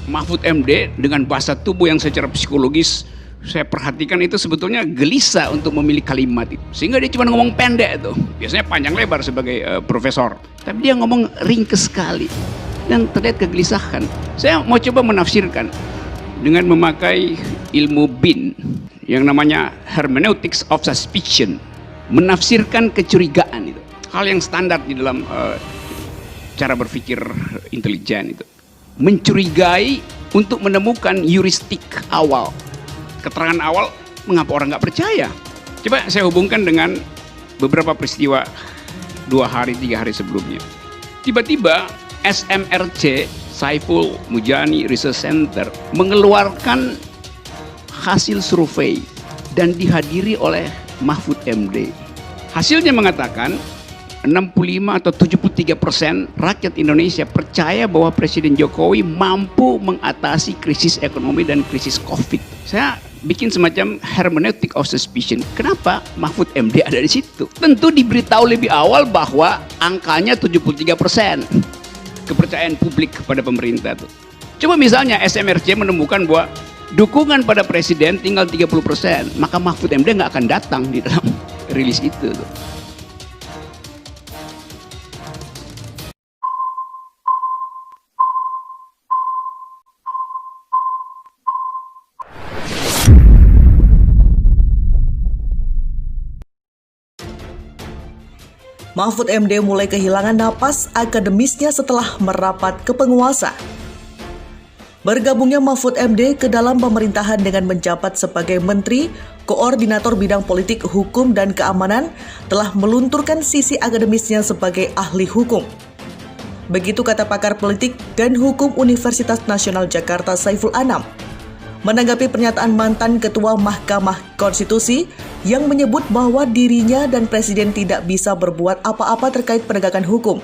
Mahfud MD dengan bahasa tubuh yang secara psikologis saya perhatikan itu sebetulnya gelisah untuk memilih kalimat itu, sehingga dia cuma ngomong pendek itu. Biasanya panjang lebar sebagai profesor, tapi dia ngomong ringkes sekali dan terlihat kegelisahan. Saya mau coba menafsirkan dengan memakai ilmu BIN yang namanya hermeneutics of suspicion, menafsirkan kecurigaan itu, hal yang standar di dalam cara berpikir intelijen itu. Mencurigai untuk menemukan heuristik awal, keterangan awal mengapa orang nggak percaya. Coba saya hubungkan dengan beberapa peristiwa 2 hari 3 hari sebelumnya. Tiba-tiba SMRC, Saiful Mujani Research Center, mengeluarkan hasil survei dan dihadiri oleh Mahfud MD. Hasilnya mengatakan 65 atau 73% rakyat Indonesia percaya bahwa Presiden Jokowi mampu mengatasi krisis ekonomi dan krisis COVID. Saya bikin semacam hermeneutic of suspicion. Kenapa Mahfud MD ada di situ? Tentu diberitahu lebih awal bahwa angkanya 73% kepercayaan publik kepada pemerintah itu. Coba misalnya SMRC menemukan bahwa dukungan pada presiden tinggal 30%, maka Mahfud MD nggak akan datang di dalam rilis itu. Mahfud MD mulai kehilangan napas akademisnya setelah merapat ke penguasa. Bergabungnya Mahfud MD ke dalam pemerintahan dengan menjabat sebagai Menteri Koordinator Bidang Politik, Hukum, dan Keamanan telah melunturkan sisi akademisnya sebagai ahli hukum. Begitu kata pakar politik dan hukum Universitas Nasional Jakarta Saiful Anam, menanggapi pernyataan mantan Ketua Mahkamah Konstitusi yang menyebut bahwa dirinya dan Presiden tidak bisa berbuat apa-apa terkait penegakan hukum.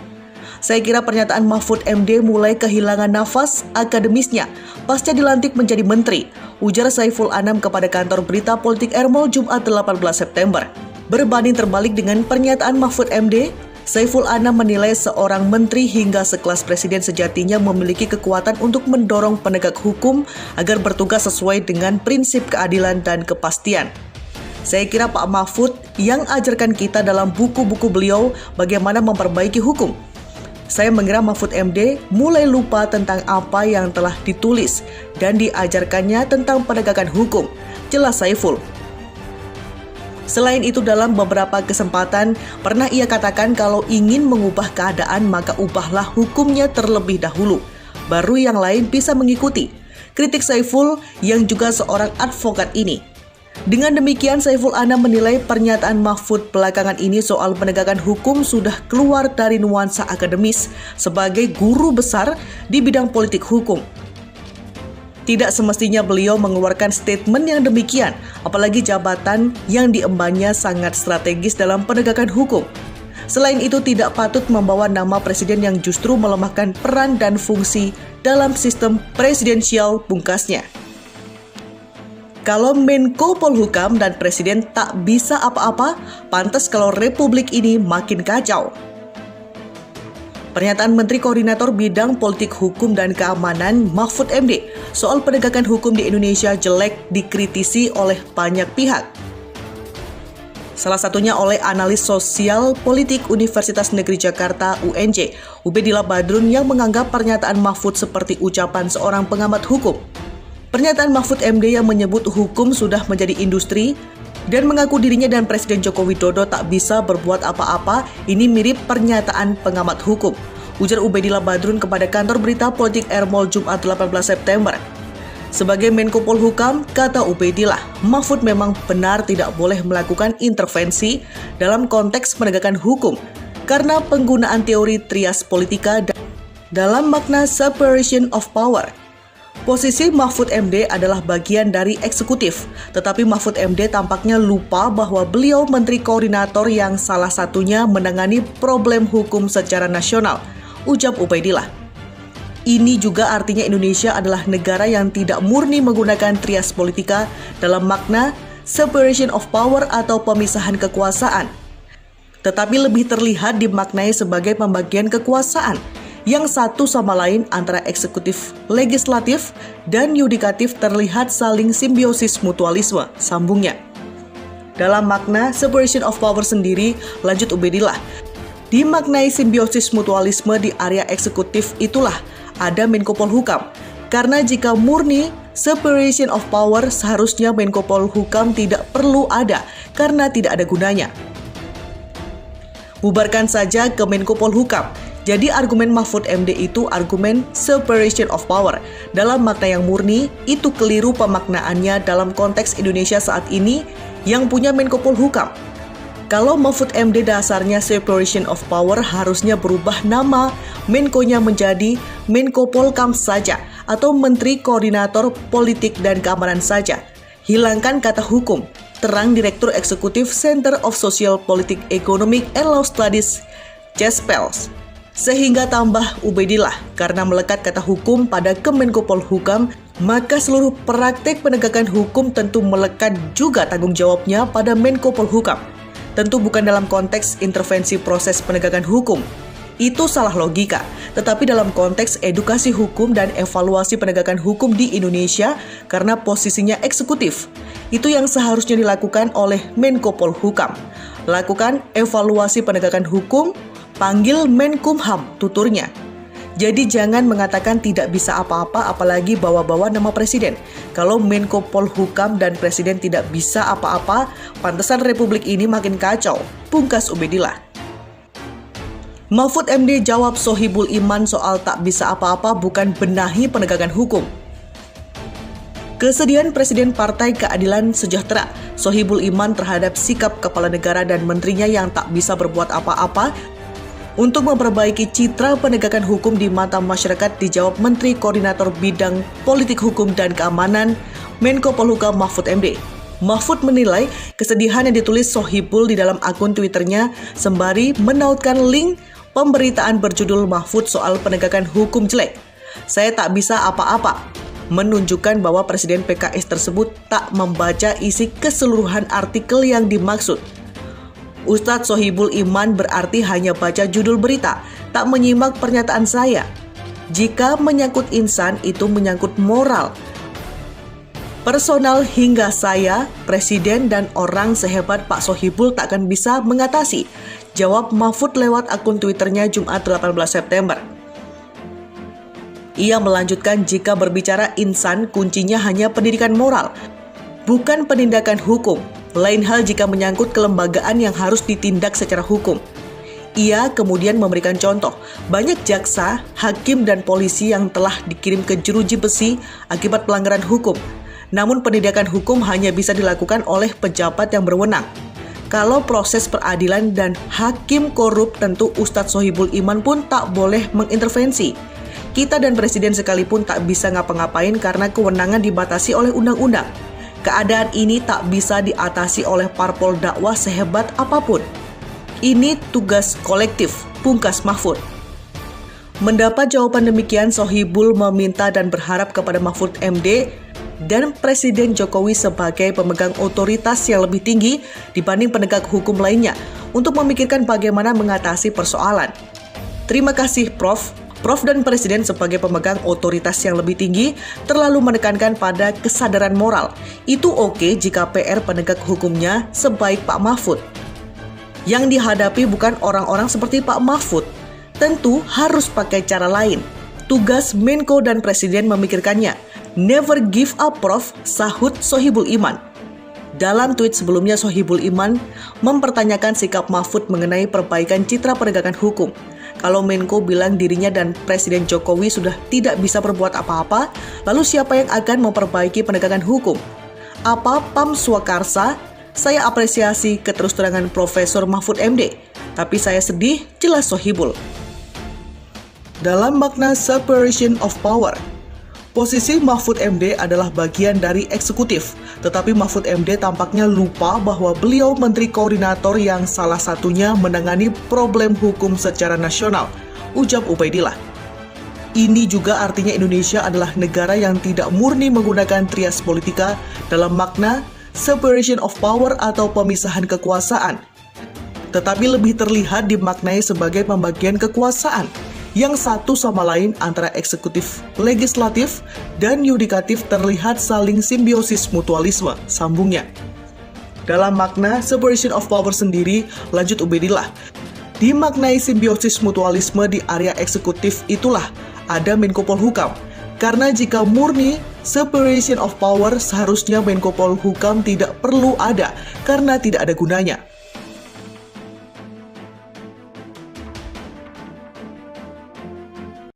Saya kira pernyataan Mahfud MD mulai kehilangan nafas akademisnya pasca dilantik menjadi menteri, ujar Saiful Anam kepada kantor berita Politik Ermol Jumat 18 September. Berbanding terbalik dengan pernyataan Mahfud MD, Saiful Anam menilai seorang menteri hingga sekelas presiden sejatinya memiliki kekuatan untuk mendorong penegak hukum agar bertugas sesuai dengan prinsip keadilan dan kepastian. Saya kira Pak Mahfud yang ajarkan kita dalam buku-buku beliau bagaimana memperbaiki hukum. Saya mengira Mahfud MD mulai lupa tentang apa yang telah ditulis dan diajarkannya tentang penegakan hukum, jelas Saiful. Selain itu, dalam beberapa kesempatan pernah ia katakan kalau ingin mengubah keadaan maka ubahlah hukumnya terlebih dahulu, baru yang lain bisa mengikuti. Kritik Saiful yang juga seorang advokat ini. Dengan demikian, Saiful Anam menilai pernyataan Mahfud belakangan ini soal penegakan hukum sudah keluar dari nuansa akademis sebagai guru besar di bidang politik hukum. Tidak semestinya beliau mengeluarkan statement yang demikian, apalagi jabatan yang diembannya sangat strategis dalam penegakan hukum. Selain itu, tidak patut membawa nama presiden yang justru melemahkan peran dan fungsi dalam sistem presidensial, pungkasnya. Kalau Menko Polhukam dan Presiden tak bisa apa-apa, pantas kalau Republik ini makin kacau. Pernyataan Menteri Koordinator Bidang Politik, Hukum, dan Keamanan Mahfud MD soal penegakan hukum di Indonesia jelek dikritisi oleh banyak pihak. Salah satunya oleh analis sosial politik Universitas Negeri Jakarta UNJ, Ubedillah Badrun, yang menganggap pernyataan Mahfud seperti ucapan seorang pengamat hukum. Pernyataan Mahfud MD yang menyebut hukum sudah menjadi industri dan mengaku dirinya dan Presiden Joko Widodo tak bisa berbuat apa-apa, ini mirip pernyataan pengamat hukum, ujar Ubedillah Badrun kepada kantor berita Politik Ermol Jumat 18 September. Sebagai Menko Polhukam, kata Ubedillah, Mahfud memang benar tidak boleh melakukan intervensi dalam konteks penegakan hukum karena penggunaan teori trias politika dalam makna separation of power. Posisi Mahfud MD adalah bagian dari eksekutif, tetapi Mahfud MD tampaknya lupa bahwa beliau Menteri Koordinator yang salah satunya menangani problem hukum secara nasional, ujar Ubedillah. Ini juga artinya Indonesia adalah negara yang tidak murni menggunakan trias politika dalam makna separation of power atau pemisahan kekuasaan, tetapi lebih terlihat dimaknai sebagai pembagian kekuasaan. yang satu sama lain antara eksekutif, legislatif, dan yudikatif terlihat saling simbiosis mutualisme, sambungnya. Dalam makna separation of power sendiri, lanjut Ubaidillah, dimaknai simbiosis mutualisme di area eksekutif itulah ada Menko Polhukam. Karena jika murni separation of power, seharusnya Menko Polhukam tidak perlu ada karena tidak ada gunanya. Bubarkan saja ke Menko Polhukam. Jadi argumen Mahfud MD itu argumen separation of power. Dalam makna yang murni, itu keliru pemaknaannya dalam konteks Indonesia saat ini yang punya Menko Polhukam. Kalau Mahfud MD dasarnya separation of power, harusnya berubah nama Menko-nya menjadi Menko Polkam saja atau Menteri Koordinator Politik dan Keamanan saja. Hilangkan kata hukum. Terang Direktur Eksekutif Center of Social Politic Economic and Law Studies, CESPELS. Sehingga tambah Ubaidillah, karena melekat kata hukum pada Kemenko Polhukam, maka seluruh praktek penegakan hukum tentu melekat juga tanggung jawabnya pada Menko Polhukam. Tentu bukan dalam konteks intervensi proses penegakan hukum. Itu salah logika, tetapi dalam konteks edukasi hukum dan evaluasi penegakan hukum di Indonesia karena posisinya eksekutif. Itu yang seharusnya dilakukan oleh Menko Polhukam. Lakukan evaluasi penegakan hukum, panggil Menkumham, tuturnya. Jadi jangan mengatakan tidak bisa apa-apa apalagi bawa-bawa nama presiden. Kalau Menko Polhukam dan presiden tidak bisa apa-apa, pantesan republik ini makin kacau. Pungkas Ubaidillah. Mahfud MD jawab Sohibul Iman soal tak bisa apa-apa bukan benahi penegakan hukum. Kesedihan Presiden Partai Keadilan Sejahtera, Sohibul Iman terhadap sikap kepala negara dan menterinya yang tak bisa berbuat apa-apa untuk memperbaiki citra penegakan hukum di mata masyarakat dijawab Menteri Koordinator Bidang Politik Hukum dan Keamanan, Menko Polhukam Mahfud MD. Mahfud menilai kesedihan yang ditulis Sohibul di dalam akun Twitternya sembari menautkan link pemberitaan berjudul Mahfud soal penegakan hukum jelek. Saya tak bisa apa-apa, menunjukkan bahwa Presiden PKS tersebut tak membaca isi keseluruhan artikel yang dimaksud. Ustadz Sohibul Iman berarti hanya baca judul berita, tak menyimak pernyataan saya. Jika menyangkut insan, itu menyangkut moral. Personal hingga saya, Presiden dan orang sehebat Pak Sohibul tak akan bisa mengatasi. Jawab Mahfud lewat akun Twitternya Jumat 18 September. Ia melanjutkan jika berbicara insan, kuncinya hanya pendidikan moral, bukan penindakan hukum. Lain hal jika menyangkut kelembagaan yang harus ditindak secara hukum. Ia kemudian memberikan contoh, banyak jaksa, hakim, dan polisi yang telah dikirim ke jeruji besi akibat pelanggaran hukum. Namun penindakan hukum hanya bisa dilakukan oleh pejabat yang berwenang. Kalau proses peradilan dan hakim korup, tentu Ustadz Sohibul Iman pun tak boleh mengintervensi. Kita dan Presiden sekalipun tak bisa ngapa-ngapain karena kewenangan dibatasi oleh undang-undang. Keadaan ini tak bisa diatasi oleh parpol dakwah sehebat apapun. Ini tugas kolektif, pungkas Mahfud. Mendapat jawaban demikian, Sohibul meminta dan berharap kepada Mahfud MD dan Presiden Jokowi sebagai pemegang otoritas yang lebih tinggi dibanding penegak hukum lainnya untuk memikirkan bagaimana mengatasi persoalan. Terima kasih Prof. Prof dan Presiden sebagai pemegang otoritas yang lebih tinggi terlalu menekankan pada kesadaran moral. Itu oke jika PR penegak hukumnya sebaik Pak Mahfud. Yang dihadapi bukan orang-orang seperti Pak Mahfud. Tentu harus pakai cara lain. Tugas Menko dan Presiden memikirkannya. Never give up Prof, sahut Sohibul Iman. Dalam tweet sebelumnya, Sohibul Iman mempertanyakan sikap Mahfud mengenai perbaikan citra penegakan hukum. Kalau Menko bilang dirinya dan Presiden Jokowi sudah tidak bisa berbuat apa-apa, lalu siapa yang akan memperbaiki penegakan hukum? Apa Pam Swakarsa? Saya apresiasi keterus-terangan Profesor Mahfud MD, tapi saya sedih, jelas Sohibul. Dalam makna separation of power, posisi Mahfud MD adalah bagian dari eksekutif, tetapi Mahfud MD tampaknya lupa bahwa beliau Menteri Koordinator yang salah satunya menangani problem hukum secara nasional, ujar Ubaidillah. Ini juga artinya Indonesia adalah negara yang tidak murni menggunakan trias politika dalam makna separation of power atau pemisahan kekuasaan, tetapi lebih terlihat dimaknai sebagai pembagian kekuasaan. yang satu sama lain antara eksekutif, legislatif, dan yudikatif terlihat saling simbiosis mutualisme, sambungnya. Dalam makna separation of power sendiri, lanjut Ubedillah, dimaknai simbiosis mutualisme di area eksekutif itulah ada Menko Polhukam. Karena jika murni separation of power, seharusnya Menko Polhukam tidak perlu ada karena tidak ada gunanya.